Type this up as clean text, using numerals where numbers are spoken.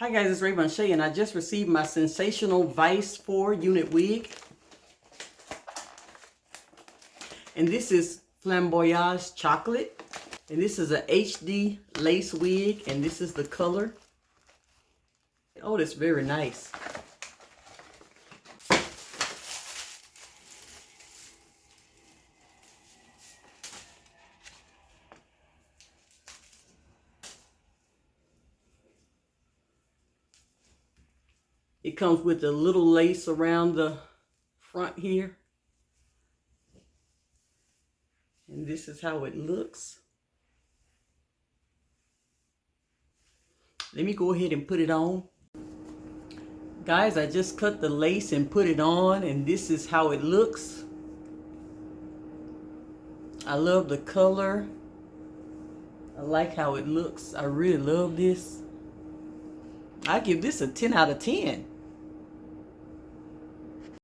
Hi guys, it's Raevonshae and I just received my Sensational Vice 4 Unit wig. And this is Flamboyage Chocolate. And this is a HD lace wig and this is the color. Oh, that's very nice. It comes with a little lace around the front here. And this is how it looks. Let me go ahead and put it on. Guys, I just cut the lace and put it on, and this is how it looks. I love the color. I like how it looks. I really love this. I give this a 10 out of 10.